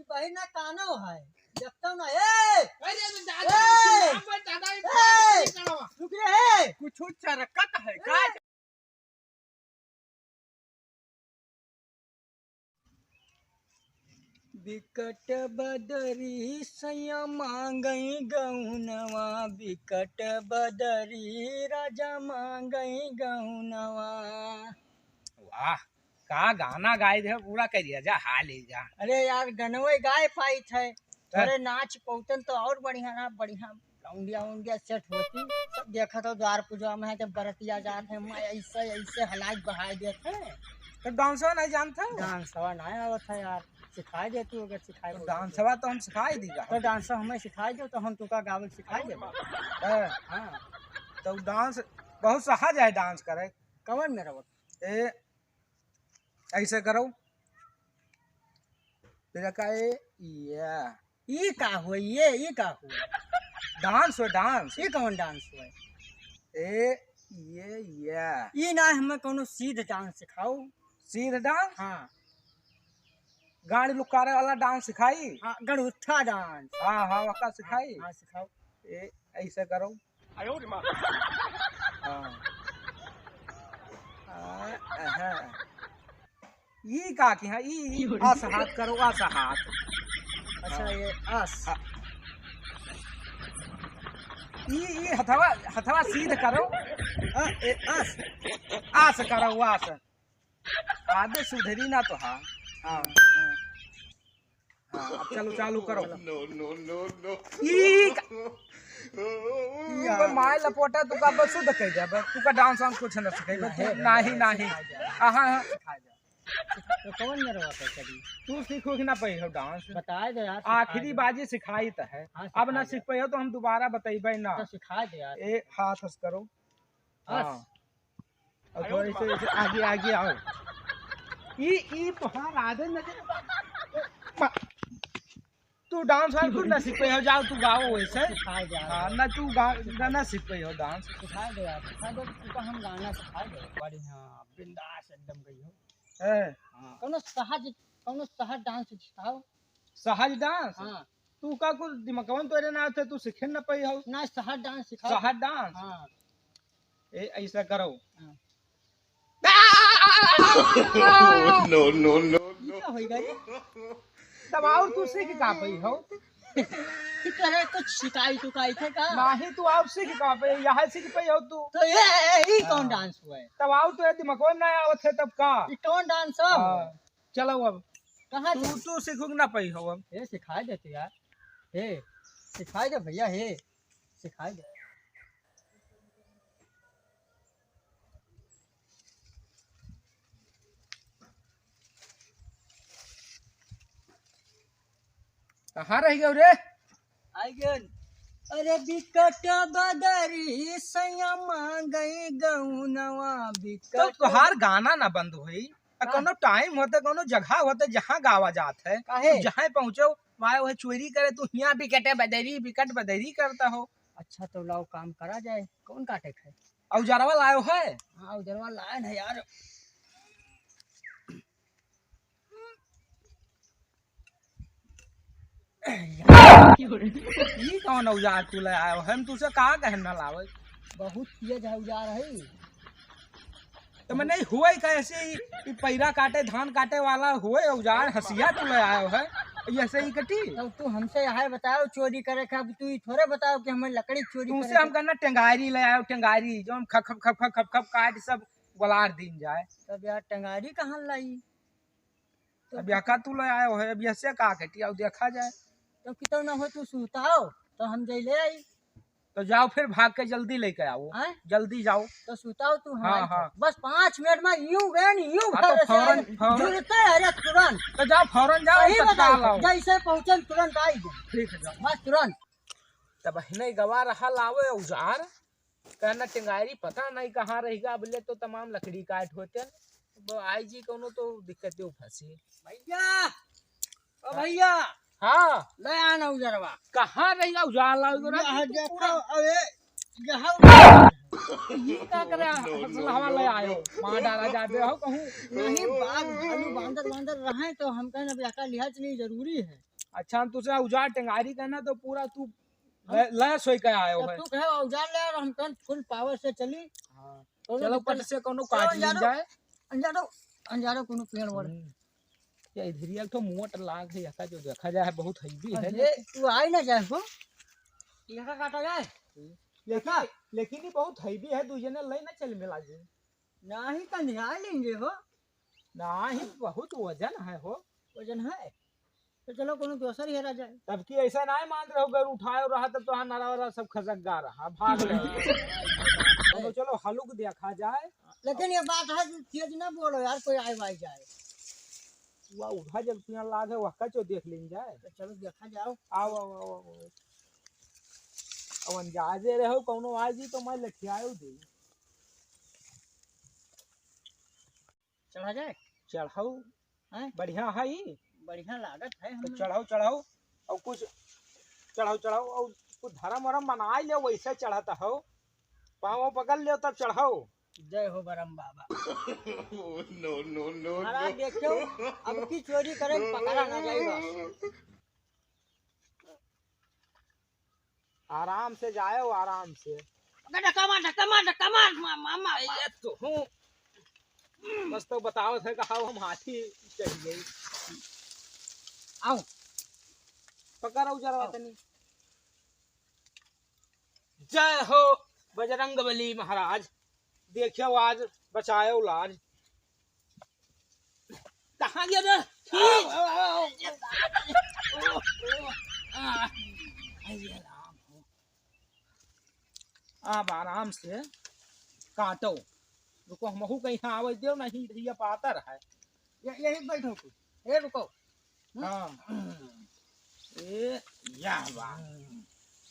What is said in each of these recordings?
बहिन ना कानो है देखता ना रुक रे कुछ चरकत है का? बिकट बदरी सैया मांगई गहुनवा बिकट बदरी राजा मांगई गहुनवा। वाह का गाना गाए थे पूरा करिए जा हाल ही जा। अरे यार गनवे गाय पाई थे अरे नाच पौतन तो और बढ़िया ना बढ़िया लौंडिया उंडिया सेट होती सब देखा तो द्वार पूजा में है जब बरतिया जाते हैं मैं ऐसे ऐसे हलाक बहाई देते तो डांसवा नहीं जानता डांसवा नहीं आवत है यार सिखाई देती हो अगर सिखाई तो डांसवा तो हम सिखाई दीगा तो डांस हमें सिखाई दो तो हम तुका गावल सिखाई दे। हाँ तो डांस बहुत सहज है डांस करे कवन मेरा वक्त ए ऐसे करो फिर का ये का हुआ ये का हुआ डांस हो डांस ये कौन डांस हुआ ए ये ना हमें कोनो सीध डांस सिखाओ सीधा डांस। हाँ गाड़ी लुकारे वाला डांस सिखाई। हाँ गड़ुत्था डांस हाँ हाँ वक्का सिखाई। हाँ सिखाओ ए ऐसे करो ये का की है ये आस हाथ करो आस हाथ। अच्छा ये आस ये हथवा हथवा सीध करो ए आस आस करो आस आदे सुधरी ना तो हाँ हाँ हाँ अब चलो चालू करो। ये माय लपोटा तू का बस सुध कह जा तू का डांस वांस कुछ न सिखाई नहीं नहीं हाँ हाँ तो कौन मेरा वक्त कभी तू सीखो कि ना पाई हो डांस बताए दे यार आखिरी बाजी सिखाई तो है अब ना सीख पाई हो तो हम दोबारा बताइबे ना तो सिखा दे यार ए हाथ हंस करो हाँ और थोड़ी से आगे आगे आओ ये पहाड़ आधे नजर तू डांस वाल खुद ना सीख पाई हो जाओ तू गाओ वैसे सिखा दे यार हाँ ना तू गाना सीख पाई हो डांस सिखा दे यार सिखा दे तो हम गाना सिखा दे बढ़िया बिंदास एकदम गई हो कोनो सहज डांस सिखाओ सहज डांस। हाँ तू का कुछ दिमागवन तोरे ना थे तू सीखे न पाई हो ना सहज डांस सिखाओ सहज डांस। हाँ ए ऐसा करो नो नो नो क्या होएगा ये तब और तू सीख का पाई हो कि करे कुछ शिकाई टुकाई थे का नहीं तू आप सीख का पाई यहाँ सीख पाई हो तू तो ये कौन डांस हुआ है तब आओ तो दिमागवन ना आवत है तब का ये कौन डांस है चलो अब कहाँ तू सीखू ना पाई हो अब ये सिखाई दे तू यार हे सिखाई दे भैया हे सिखाई दे कहाँ रह गए रे आइगन अरे बिकट बदरी सैया मांगई गहुनवा तो बिकट तुहार गाना ना बंद हुई कोनो टाइम होते कोनो जगह होते जहाँ गावा जात है काहे जहाँ पहुँचो वहाँ वह चोरी करे तू यहाँ बिकट बदरी करता हो। अच्छा तो लाओ काम करा जाए कौन काटे है औजारवा लायो है हाँ उधरवा लायन है यार ये कौन औजार तू ले आयो हम तुझसे कहाँ कहना लावे बहुत तेज है उजार है तो मैं नहीं हुए कैसे ही पैरा काटे धान काटे वाला हुए औजार हसिया तू ले आयो है ऐसे ही कटी तब तू हमसे यहाँ बताओ चोरी करे का तू ही थोड़े बताओ कि हमें लकड़ी चोरी तुमसे हम कहना टेंगारी ले आयो टेंगारी जो हम खप खप खप खप खप खप काट सब गोलार दिन जाए तब यार टंगारी कहाँ लाई अब यका तू ले आयो है अब ऐसे का कटी अब देखा जाए तो कितना ना हो तू सुताओ तो हम जई ले आई तो जाओ फिर भाग के जल्दी लेके आओ हैं जल्दी जाओ तो सुताओ तू हाँ, हाँ। बस 5 मिनट में यूं गए यूं हाँ, तो फौरन जुड़ते है तुरंत तो जाओ फौरन जाओ सही तत्काल बताओ आओ जैसे पहुंचन तुरंत आई ठीक है जाओ बस तुरंत तब नहीं गवा रहा लावे औजार कहना टेंगारी पता नहीं कहाँ रहेगा बोले तो तमाम लकड़ी काट होते आई जी कोनो तो दिक्कत फंसी भैया ओ भैया हाँ ले आना उजरवा कहाँ रहेगा औजार लाओ यहाँ देखो अबे यहाँ ये क्या करे हवा ले आयो मार डाला जाते हो कहूँ नहीं बाघ भालू बांदर रहे तो हम कहना भी आका लिहाज नहीं जरूरी है अच्छा तुझे उजाड़ टेंगारी कहना तो पूरा तू लैस होई के आयो है। तू कहे औजार ले और हम कन फुल पावर से चली। हाँ कोनो चलो दिक्कत पट से कोनो काट ली जाए। अंजारो अंजारो कोनो पेड़ वड़ ये इधर तो मोट लाग है यका जो देखा जाए बहुत हैवी है। अरे तू आई ना जाए हो यका काटा जाए लेकिन ये बहुत हैवी है दूजे ने ले ना चल मिला जी नहीं कंधिया लेंगे हो नहीं बहुत वजन है हो वजन है तो चलो कोनो दूसर ही हेरा जाए। तब की ऐसा नहीं मान रहे हो अगर उठाए रहा तब तो नारा वाला सब खसक रहा भाग रहे तो चलो हलुक देखा जाए। लेकिन ये बात है तेज ना बोलो यार कोई आए भाई जाए वह उठा जब पेड़ लागे वह कचो देख लें जाए। तो चलो देखा जाओ आओ आओ आओ आओ अब अंदाजे रहो कोनो आ जी तो मैं लखियायो दे चढ़ा जाए चढ़ाओ हैं बढ़िया है ही बढ़िया लागत है तो हमें। चढ़ाओ चढ़ाओ और कुछ चढ़ाओ चढ़ाओ और कुछ धर्म वरम बना ले वैसे चढ़ाता हो पाँव पकड़ ले तब चढ़ाओ। जय हो बरम बाबा। no, no, no, महाराज no. देखो अब की चोरी करे पकड़ा ना जाएगा। आराम से जाओ आराम से धक्का मार मामा ये तो हूँ बस तो बताओ थे कहा हम हाथी चढ़ गई। आओ पकड़ो जरा तनी। जय हो बजरंगबली महाराज देखियो आज बचायो लाज। कहाँ गया रे अब आराम से काटो रुको हमहू कहीं आवे दो नहीं भैया पातर है यही बैठो तू ए रुको हाँ ए या बात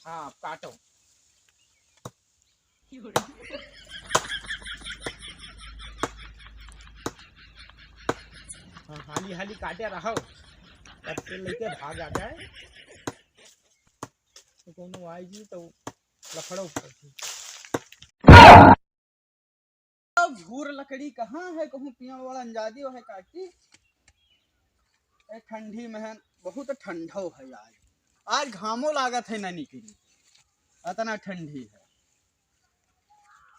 हाँ काटो हाँ हाली हाली काटे रहो तब से लेके भाग आ जाए तो कोनो आई जी तो लफड़ो झूर लकड़ी कहाँ है कहूँ पियण वाला अंजादी है काटी ठंडी में है बहुत ठंडो है आज घामो लागत है ना निकली इतना ठंडी है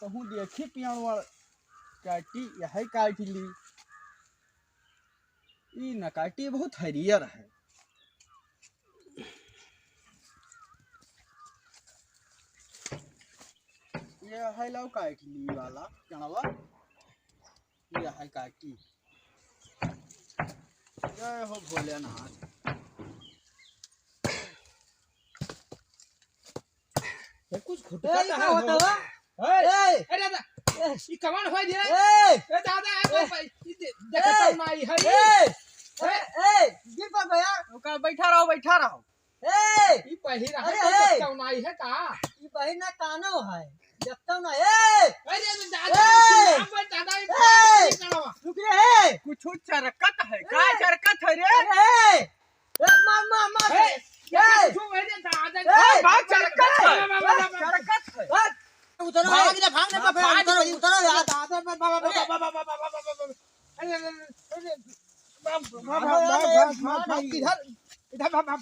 कहूँ देखी पियण वाला काटी यह काट ली ई न काटी बहुत हरियर है ये है लो काट ली वाला चणवा ये है काटी। जय हो भोलेनाथ। ये कुछ खुटका क्या है होता हुआ अरे दादा ये कमान हो जे ए दादा देखता नहीं है गिर पड़ गया ओका बैठा रहो ये पहली रहा तो कौनाई है का ये बहिन ना कानो है देखता ना अरे दादा रुक रे कुछ चरकत है का चरकत है रे मार भाग चरकत है उतरो भागने पर उतरो यार इधर इधर भाग